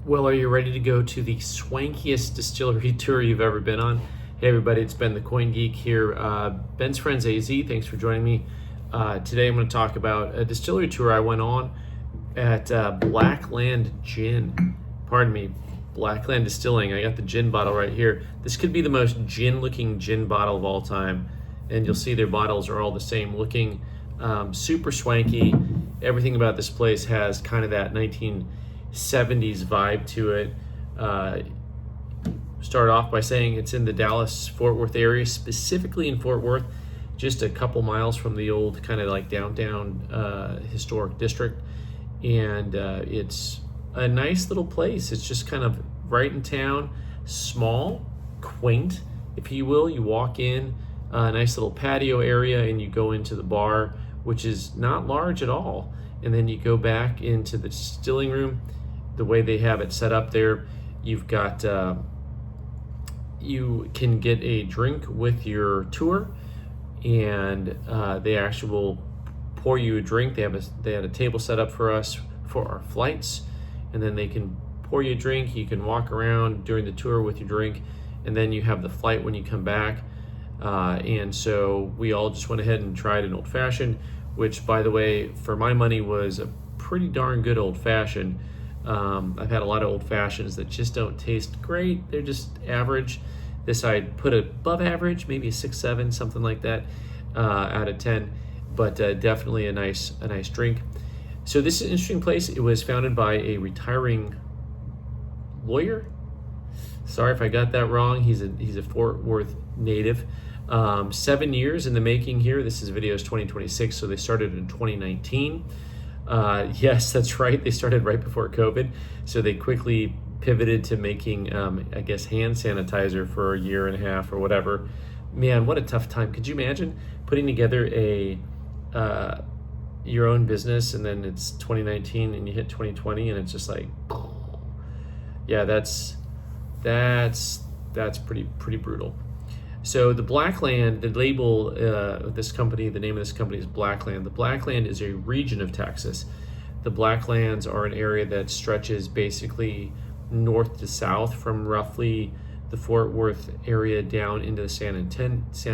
Well, are you ready to go to the swankiest distillery tour you've ever been on? Hey, everybody, it's Ben the Coin Geek here. Ben's Friends AZ, thanks for joining me. Today I'm going to talk about a distillery tour I went on at Blackland Gin. Pardon me, Blackland Distilling. I got the gin bottle right here. This could be the most gin-looking gin bottle of all time, and you'll see their bottles are all the same looking, super swanky. Everything about this place has kind of that 1970s vibe to it. Start off by saying it's in the Dallas-Fort Worth area, specifically in Fort Worth, just a couple miles from the old kind of like downtown historic district. And it's a nice little place. It's just kind of right in town, small, quaint, if you will. You walk in, a nice little patio area, and you go into the bar, which is not large at all. And then you go back into the distilling room. The way they have it set up there, you've got you can get a drink with your tour, and they actually will pour you a drink. They had a table set up for us for our flights, and then they can pour you a drink. You can walk around during the tour with your drink, and then you have the flight when you come back. And so we all just went ahead and tried an old fashioned, which, by the way, for my money was a pretty darn good old fashioned. I've had a lot of old fashions that just don't taste great. They're just average. This I'd put above average, maybe a 6, 7, something like that, out of 10. But definitely a nice drink. So this is an interesting place. It was founded by a retiring lawyer. Sorry if I got that wrong. He's a Fort Worth native. 7 years in the making here. This is videos 2026, so they started in 2019. Yes, that's right. They started right before COVID, so they quickly pivoted to making, I guess, hand sanitizer for a year and a half or whatever. Man, what a tough time. Could you imagine putting together your own business, and then it's 2019 and you hit 2020 and it's just like, yeah, that's pretty brutal. So the Blackland, the label of this company, the name of this company is Blackland. The Blackland is a region of Texas. The Blacklands are an area that stretches basically north to south from roughly the Fort Worth area down into the San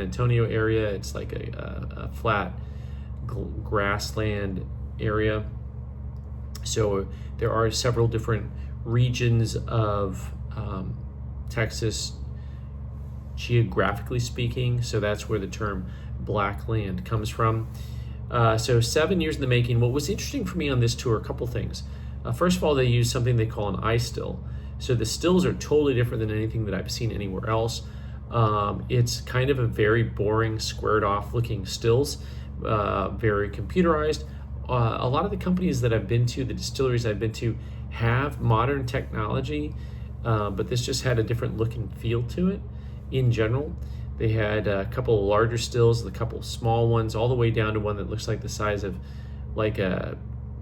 Antonio area. It's like a flat grassland area. So there are several different regions of Texas, geographically speaking, so that's where the term Blackland comes from. So 7 years in the making. What was interesting for me on this tour, a couple things. First of all, they use something they call an ice still. So the stills are totally different than anything that I've seen anywhere else. It's kind of a very boring, squared off looking stills, very computerized. A lot of the companies that I've been to, the distilleries I've been to, have modern technology, but this just had a different look and feel to it. In general, they had a couple of larger stills, a couple of small ones, all the way down to one that looks like the size of like a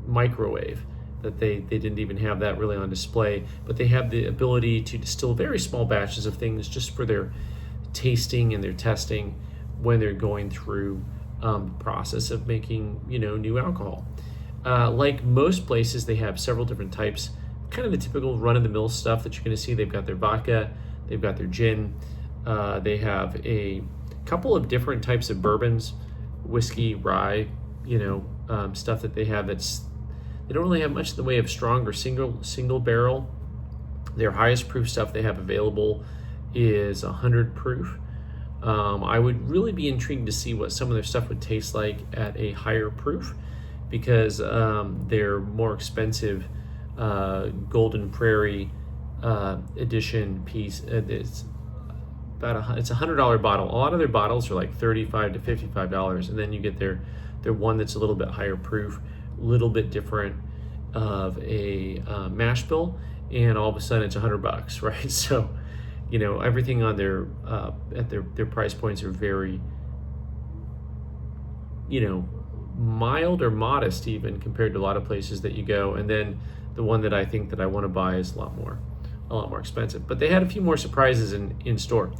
microwave, that they didn't even have that really on display, but they have the ability to distill very small batches of things just for their tasting and their testing when they're going through the process of making, new alcohol. Like most places, they have several different types, kind of the typical run-of-the-mill stuff that you're going to see. They've got their vodka, they've got their gin, they have a couple of different types of bourbons, whiskey, rye, stuff that they have they don't really have much in the way of strong or single barrel. Their highest proof stuff they have available is 100 proof. I would really be intrigued to see what some of their stuff would taste like at a higher proof, because their more expensive Golden Prairie edition piece, it's a $100 bottle. A lot of their bottles are like $35 to $55, and then you get their one that's a little bit higher proof, a little bit different of a mash bill, and all of a sudden it's $100, right? So, everything on their at their price points are very, mild or modest even compared to a lot of places that you go. And then the one that I think that I want to buy is a lot more expensive. But they had a few more surprises in store.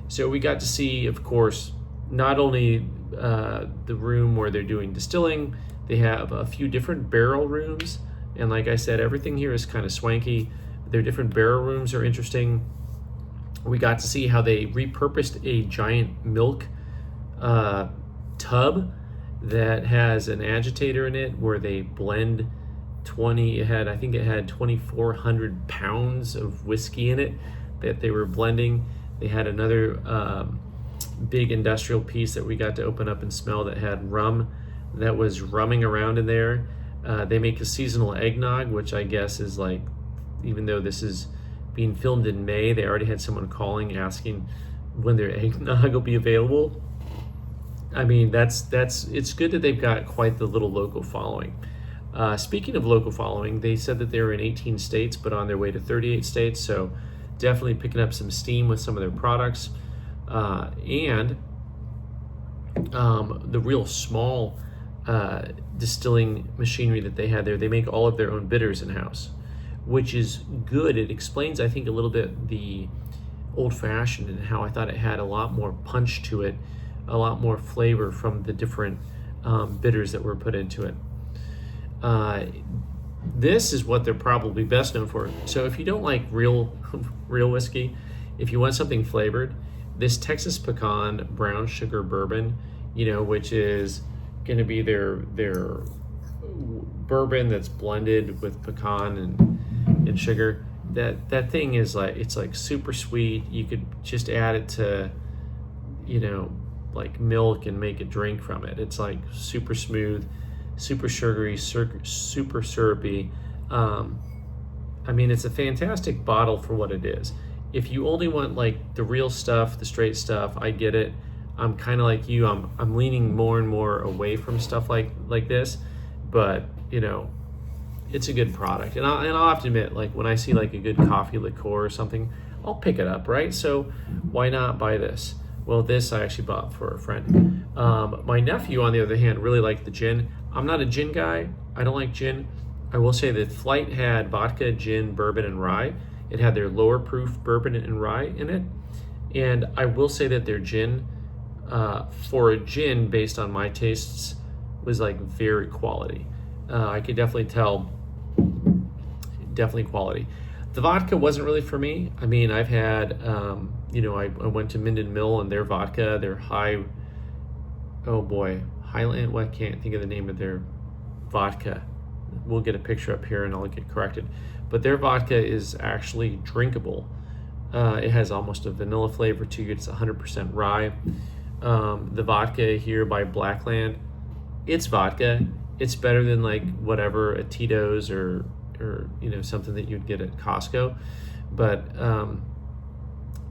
So we got to see, of course, not only the room where they're doing distilling, they have a few different barrel rooms And like I said, everything here is kind of swanky. Their different barrel rooms are interesting. We got to see how they repurposed a giant milk tub that has an agitator in it where they blend I think it had 2,400 pounds of whiskey in it that they were blending. They had another big industrial piece that we got to open up and smell that had rum that was rumming around in there. They make a seasonal eggnog, which I guess is like, even though this is being filmed in May, they already had someone calling asking when their eggnog will be available. I mean, it's good that they've got quite the little local following. Speaking of local following, they said that they were in 18 states, but on their way to 38 states. So definitely picking up some steam with some of their products. And the real small distilling machinery that they had there, they make all of their own bitters in-house, which is good. It explains, I think, a little bit the old-fashioned and how I thought it had a lot more punch to it, a lot more flavor from the different bitters that were put into it. This is what they're probably best known for. So if you don't like real whiskey, if you want something flavored, this Texas Pecan brown sugar bourbon, which is going to be their bourbon that's blended with pecan and sugar. That thing is like, it's like super sweet. You could just add it to, like milk and make a drink from it. It's like super smooth, super sugary, super syrupy. I mean, it's a fantastic bottle for what it is. If you only want like the real stuff, the straight stuff, I get it. I'm kind of like you. I'm leaning more and more away from stuff like this, but it's a good product. And I'll have to admit, like when I see like a good coffee liqueur or something, I'll pick it up, right? So why not buy this? Well, this I actually bought for a friend. My nephew, on the other hand, really liked the gin. I'm not a gin guy. I don't like gin. I will say that Flight had vodka, gin, bourbon, and rye. It had their lower proof bourbon and rye in it. And I will say that their gin, for a gin based on my tastes, was like very quality. I could definitely tell, definitely quality. The vodka wasn't really for me. I mean, I've had, I went to Minden Mill and their vodka, their Highland, I can't think of the name of their vodka. We'll get a picture up here and I'll get corrected. But their vodka is actually drinkable. It has almost a vanilla flavor to it. It's 100% rye. The vodka here by Blackland, it's vodka. It's better than like whatever, a Tito's or something that you'd get at Costco. But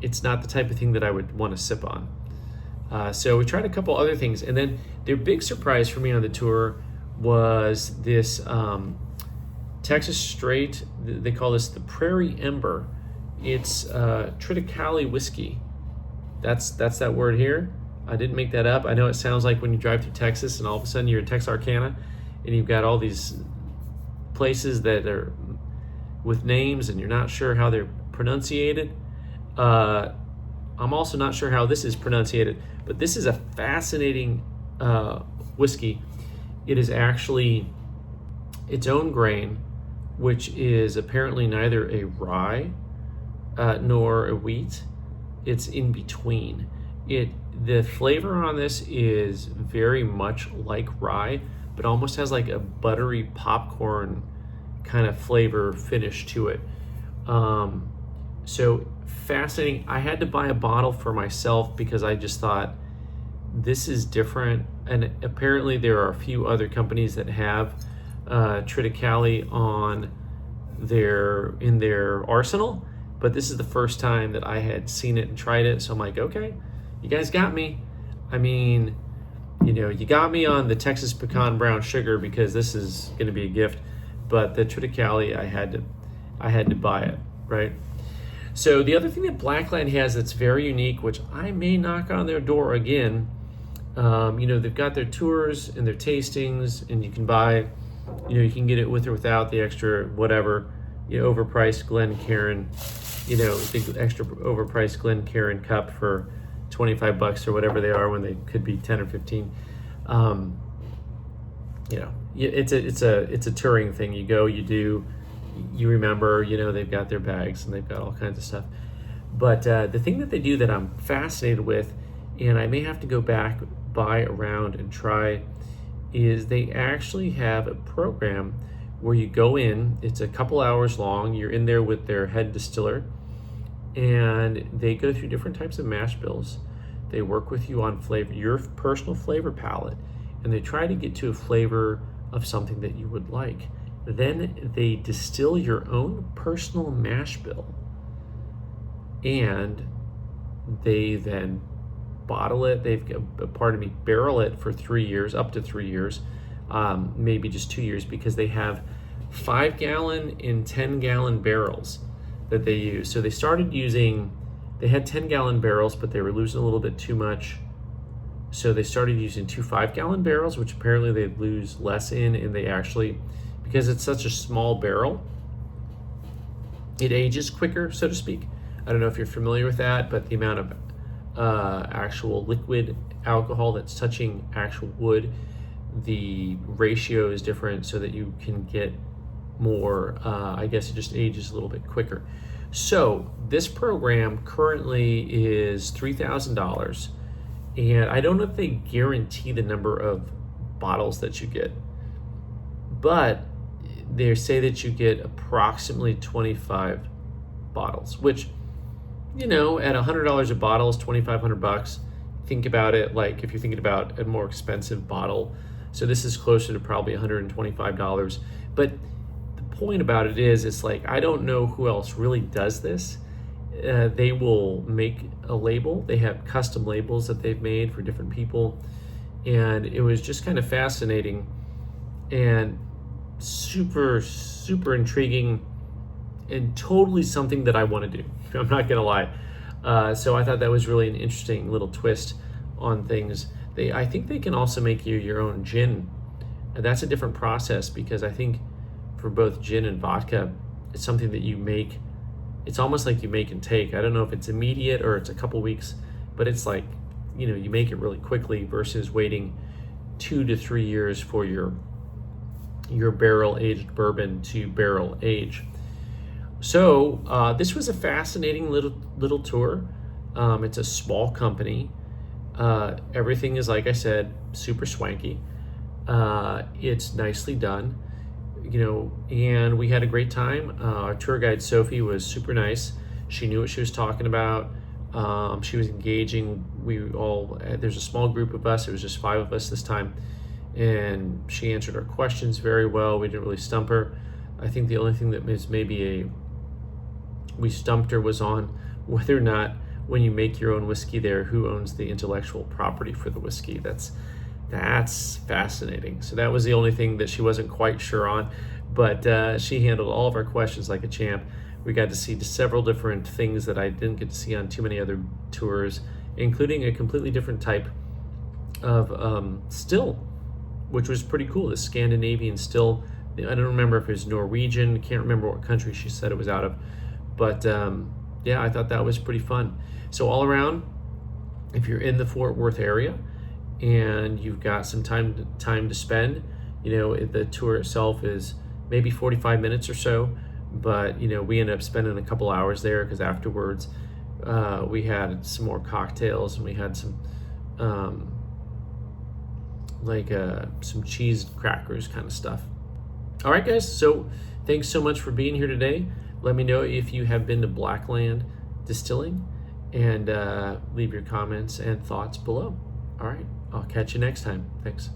it's not the type of thing that I would want to sip on. So we tried a couple other things. And then their big surprise for me on the tour was this Texas Straight. They call this the Prairie Ember. It's Triticale whiskey. That's that word here. I didn't make that up. I know it sounds like when you drive through Texas and all of a sudden you're in Texarkana and you've got all these places that are with names and you're not sure how they're pronunciated. I'm also not sure how this is pronunciated, but this is a fascinating whiskey. It is actually its own grain, which is apparently neither a rye nor a wheat. It's in between. The flavor on this is very much like rye, but almost has like a buttery popcorn kind of flavor finish to it. So fascinating. I had to buy a bottle for myself because I just thought this is different. And apparently there are a few other companies that have Triticale in their arsenal, but this is the first time that I had seen it and tried it. So I'm like, okay, you guys got me. I mean, you got me on the Texas Pecan brown sugar because this is going to be a gift, but the Triticale, I had to buy it, right? So the other thing that Blackland has that's very unique, which I may knock on their door again, they've got their tours and their tastings, and you can buy, you can get it with or without the extra whatever, overpriced Glencairn, the extra overpriced Glencairn cup for $25 or whatever they are when they could be 10 or 15. it's a touring thing. You go, you do, you remember, they've got their bags and they've got all kinds of stuff. But the thing that they do that I'm fascinated with, and I may have to go back by around and try, is they actually have a program where you go in. It's a couple hours long. You're in there with their head distiller, and they go through different types of mash bills. They work with you on flavor, your personal flavor palette, and they try to get to a flavor of something that you would like. Then they distill your own personal mash bill, and they then bottle it. Barrel it for 3 years, up to 3 years, maybe just 2 years, because they have 5-gallon and 10-gallon barrels that they use. So they had 10-gallon barrels, but they were losing a little bit too much. So they started using 2 5-gallon barrels, which apparently they lose less in, and they actually, because it's such a small barrel, it ages quicker, so to speak. I don't know if you're familiar with that, but the amount of actual liquid alcohol that's touching actual wood, the ratio is different so that you can get more, I guess it just ages a little bit quicker. So this program currently is $3,000, and I don't know if they guarantee the number of bottles that you get, but they say that you get approximately 25 bottles, which, at $100 a bottle is $2,500. Think about it like if you're thinking about a more expensive bottle. So this is closer to probably $125. But the point about it is, it's like, I don't know who else really does this. They will make a label. They have custom labels that they've made for different people. And it was just kind of fascinating and super, super intriguing, and totally something that I want to do. I'm not gonna lie. So I thought that was really an interesting little twist on things. I think they can also make you your own gin. And that's a different process, because I think for both gin and vodka, it's something that you make. It's almost like you make and take. I don't know if it's immediate or it's a couple weeks, but it's like, you make it really quickly versus waiting 2 to 3 years for your barrel aged bourbon to barrel age. So this was a fascinating little tour. It's a small company. Everything is, like I said, super swanky. It's nicely done, and we had a great time. Our tour guide, Sophie, was super nice. She knew what she was talking about. She was engaging. There's a small group of us. It was just 5 of us this time. And she answered our questions very well. We didn't really stump her. I think the only thing that was we stumped her was on whether or not, when you make your own whiskey there, who owns the intellectual property for the whiskey. That's fascinating. So that was the only thing that she wasn't quite sure on, but she handled all of our questions like a champ. We got to see several different things that I didn't get to see on too many other tours, including a completely different type of still, which was pretty cool. The Scandinavian still. I don't remember if it was Norwegian. Can't remember what country she said it was out of. But I thought that was pretty fun. So all around, if you're in the Fort Worth area and you've got some time to spend, the tour itself is maybe 45 minutes or so. But we ended up spending a couple hours there, because afterwards we had some more cocktails, and we had some some cheese crackers kind of stuff. All right, guys, so thanks so much for being here today. Let me know if you have been to Blackland Distilling, and leave your comments and thoughts below. All right, I'll catch you next time. Thanks.